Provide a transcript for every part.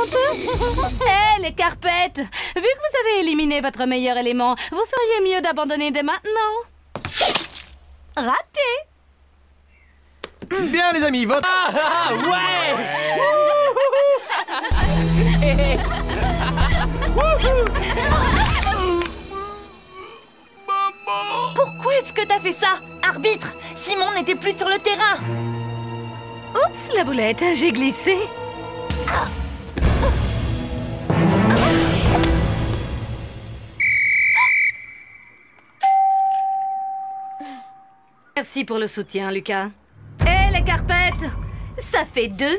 un peu? Hé, les carpettes! Vu que vous avez éliminé votre meilleur élément, vous feriez mieux d'abandonner dès maintenant. Raté! Bien les amis, votre... Pourquoi est-ce que t'as fait ça? Arbitre, Simon n'était plus sur le terrain. Oups, la boulette, j'ai glissé. Merci pour le soutien, Lucas. Hé, les carpettes! Ça fait 2-0.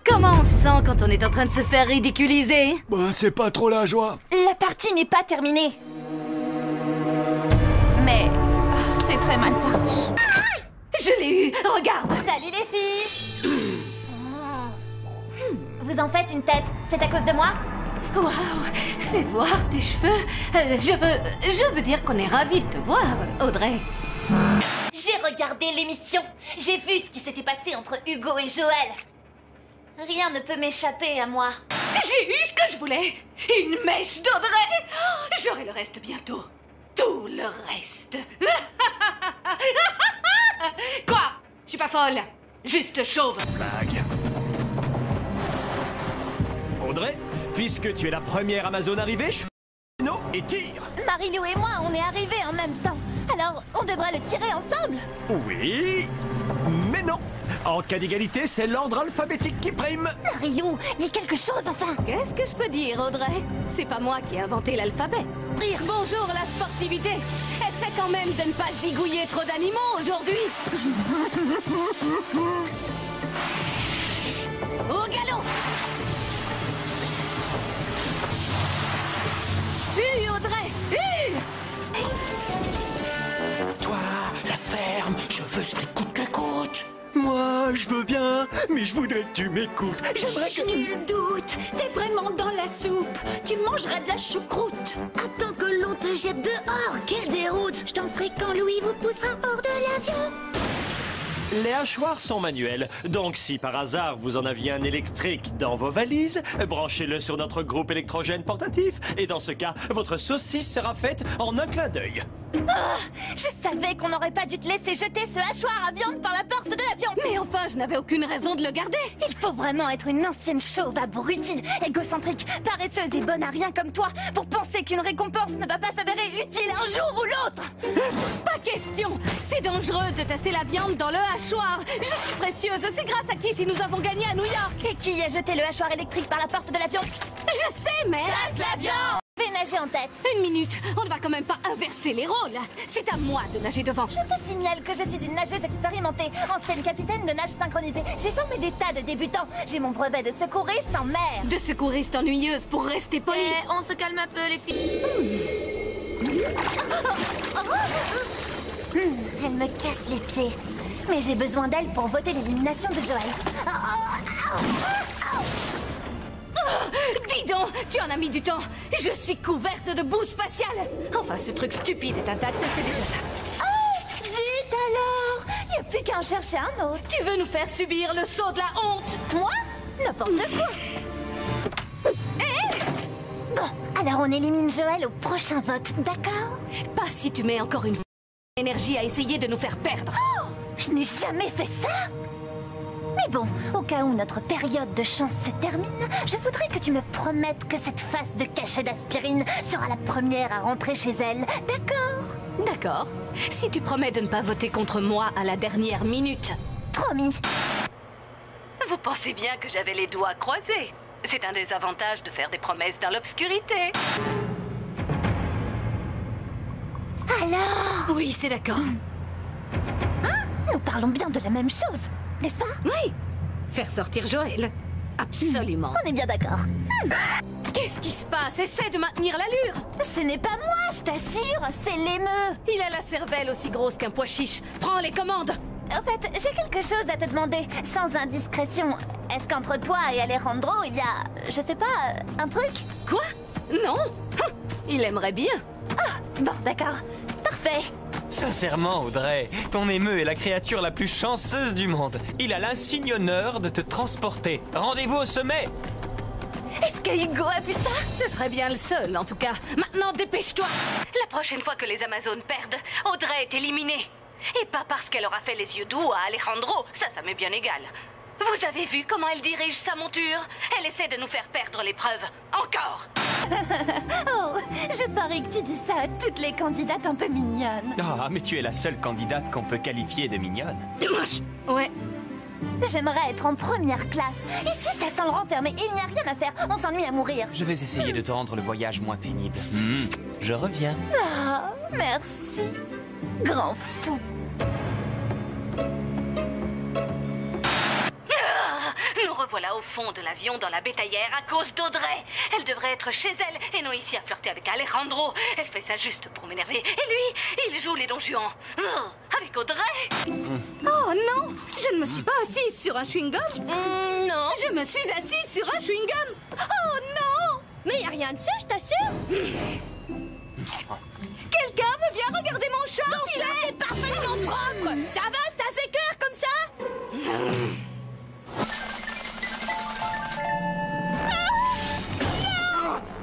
Comment on se sent quand on est en train de se faire ridiculiser? Bah, c'est pas trop la joie. La partie n'est pas terminée. Mais c'est très mal parti. Je l'ai eu, regarde! Salut les filles. Vous en faites une tête, c'est à cause de moi? Waouh! Fais voir tes cheveux. Je veux dire qu'on est ravis de te voir, Audrey. J'ai regardé l'émission. J'ai vu ce qui s'était passé entre Hugo et Joël. Rien ne peut m'échapper à moi. J'ai eu ce que je voulais! Une mèche d'Audrey! J'aurai le reste bientôt. Tout le reste. Quoi? Je suis pas folle. Juste chauve. Blague. Audrey, puisque tu es la première Amazone arrivée, je et tire. Marilou et moi, on est arrivés en même temps. Alors, on devrait le tirer ensemble. Oui, mais non. En cas d'égalité, c'est l'ordre alphabétique qui prime. Marilou, dis quelque chose enfin. Qu'est-ce que je peux dire, Audrey? C'est pas moi qui ai inventé l'alphabet. Bonjour la sportivité. Essaie quand même de ne pas zigouiller trop d'animaux aujourd'hui. Au galop. Audrey! Toi, la ferme, je veux ce qui coûte que coûte. Moi, je veux bien, mais je voudrais que tu m'écoutes. J'aimerais que... Nul doute, t'es vraiment dans la soupe. Tu mangeras de la choucroute. Attends que l'on te jette dehors, quelle déroute. Je danserai quand Louis vous poussera hors de l'avion. Les hachoirs sont manuels, donc si par hasard vous en aviez un électrique dans vos valises, branchez-le sur notre groupe électrogène portatif, et dans ce cas, votre saucisse sera faite en un clin d'œil. Je savais qu'on n'aurait pas dû te laisser jeter ce hachoir à viande par la porte de l'avion. Mais enfin, je n'avais aucune raison de le garder. Il faut vraiment être une ancienne chauve abrutie, égocentrique, paresseuse et bonne à rien comme toi pour penser qu'une récompense ne va pas s'avérer utile un jour ou l'autre. Pas question. C'est dangereux de tasser la viande dans le hachoir. Je suis précieuse. C'est grâce à qui si nous avons gagné à New York? Et qui a jeté le hachoir électrique par la porte de l'avion? Je sais, mais... Tasse l'avion! Fais nager en tête. Une minute. On ne va quand même pas inverser les rôles. C'est à moi de nager devant. Je te signale que je suis une nageuse expérimentée, ancienne capitaine de nage synchronisée. J'ai formé des tas de débutants. J'ai mon brevet de secouriste en mer. De secouriste ennuyeuse pour rester poli. On se calme un peu, les filles. Elle me casse les pieds. Mais j'ai besoin d'elle pour voter l'élimination de Joël. Dis donc, tu en as mis du temps. Je suis couverte de boue spatiale. Enfin, ce truc stupide est intact, c'est déjà ça. Oh, zut alors. Y a plus qu'à en chercher un autre. Tu veux nous faire subir le saut de la honte? Moi? N'importe quoi. Bon, alors on élimine Joël au prochain vote, d'accord? Pas si tu mets encore une fois énergie à essayer de nous faire perdre. Oh, je n'ai jamais fait ça. Mais bon, au cas où notre période de chance se termine, je voudrais que tu me promettes que cette face de cachet d'aspirine sera la première à rentrer chez elle, d'accord? D'accord. Si tu promets de ne pas voter contre moi à la dernière minute. Promis. Vous pensez bien que j'avais les doigts croisés. C'est un des avantages de faire des promesses dans l'obscurité. Alors? Oui, c'est d'accord. Nous parlons bien de la même chose, n'est-ce pas? Oui. Faire sortir Joël. Absolument. On est bien d'accord. Qu'est-ce qui se passe? Essaie de maintenir l'allure. Ce n'est pas moi, je t'assure, c'est l'émeu. Il a la cervelle aussi grosse qu'un pois chiche. Prends les commandes. En fait, j'ai quelque chose à te demander, sans indiscrétion. Est-ce qu'entre toi et Alejandro, il y a, je sais pas, un truc? Quoi? Non. Il aimerait bien. Ah, bon, d'accord. Parfait. Sincèrement, Audrey, ton émeu est la créature la plus chanceuse du monde. Il a l'insigne honneur de te transporter. Rendez-vous au sommet. Est-ce que Hugo a vu ça? Ce serait bien le seul, en tout cas. Maintenant, dépêche-toi. La prochaine fois que les Amazones perdent, Audrey est éliminée. Et pas parce qu'elle aura fait les yeux doux à Alejandro. Ça m'est bien égal. Vous avez vu comment elle dirige sa monture? Elle essaie de nous faire perdre l'épreuve. Encore. Oh, je parie que tu dis ça à toutes les candidates un peu mignonnes. Ah, mais tu es la seule candidate qu'on peut qualifier de mignonne. Ouais. J'aimerais être en première classe. Ici, ça sent le renfermé. Il n'y a rien à faire. On s'ennuie à mourir. Je vais essayer de te rendre le voyage moins pénible. Je reviens. Ah, merci. Grand fou. Nous revoilà au fond de l'avion dans la bétaillère à cause d'Audrey. Elle devrait être chez elle et non ici à flirter avec Alejandro. Elle fait ça juste pour m'énerver. Et lui, il joue les Don Juan. Avec Audrey. Oh non, je ne me suis pas assise sur un chewing-gum. Non. Je me suis assise sur un chewing-gum. Oh non. Mais y a rien dessus, je t'assure. Quelqu'un veut bien regarder mon chat? Ton chat est parfaitement propre. Ça va, c'est assez clair comme ça?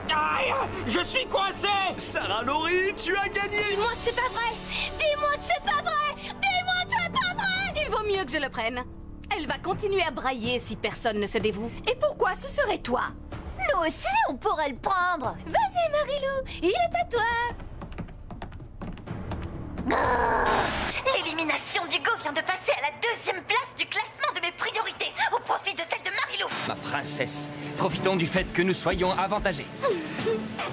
Aïe, je suis coincé. Sarah Laurie, tu as gagné. Dis-moi que c'est pas vrai. Dis-moi que c'est pas vrai. Dis-moi que c'est pas vrai. Il vaut mieux que je le prenne. Elle va continuer à brailler si personne ne se dévoue. Et pourquoi ce serait toi? Nous aussi, on pourrait le prendre. Vas-y, Marilou, il est à toi. L'élimination d'Hugo vient de passer à la 2e place du classement de mes priorités, au profit de celle de Marilou. Ma princesse, profitons du fait que nous soyons avantagés.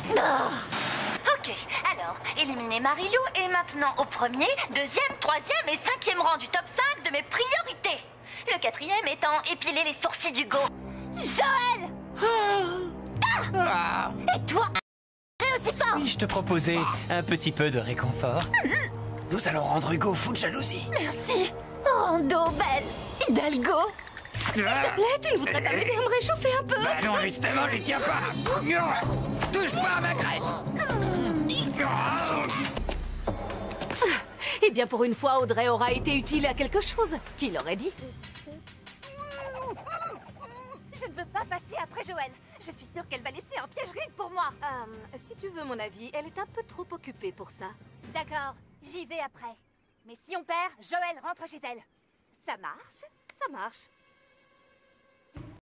Ok, alors, éliminer Marilou est maintenant au 1er, 2e, 3e et 5e rang du top 5 de mes priorités. Le 4e étant épiler les sourcils d'Hugo. Joël! Et toi, aussi fort! Puis-je te proposer un petit peu de réconfort? Nous allons rendre Hugo fou de jalousie. Merci. Rando belle, Hidalgo. S'il te plaît, tu ne voudrais pas m'aider à me réchauffer un peu? Bah non, justement, j'y tiens pas. Touche pas à ma crête. Eh bien, pour une fois, Audrey aura été utile à quelque chose. Qui l'aurait dit? Je ne veux pas passer après Joël. Je suis sûre qu'elle va laisser un piège rigue pour moi. Si tu veux mon avis, elle est un peu trop occupée pour ça. D'accord, j'y vais après. Mais si on perd, Joël rentre chez elle. Ça marche? Ça marche.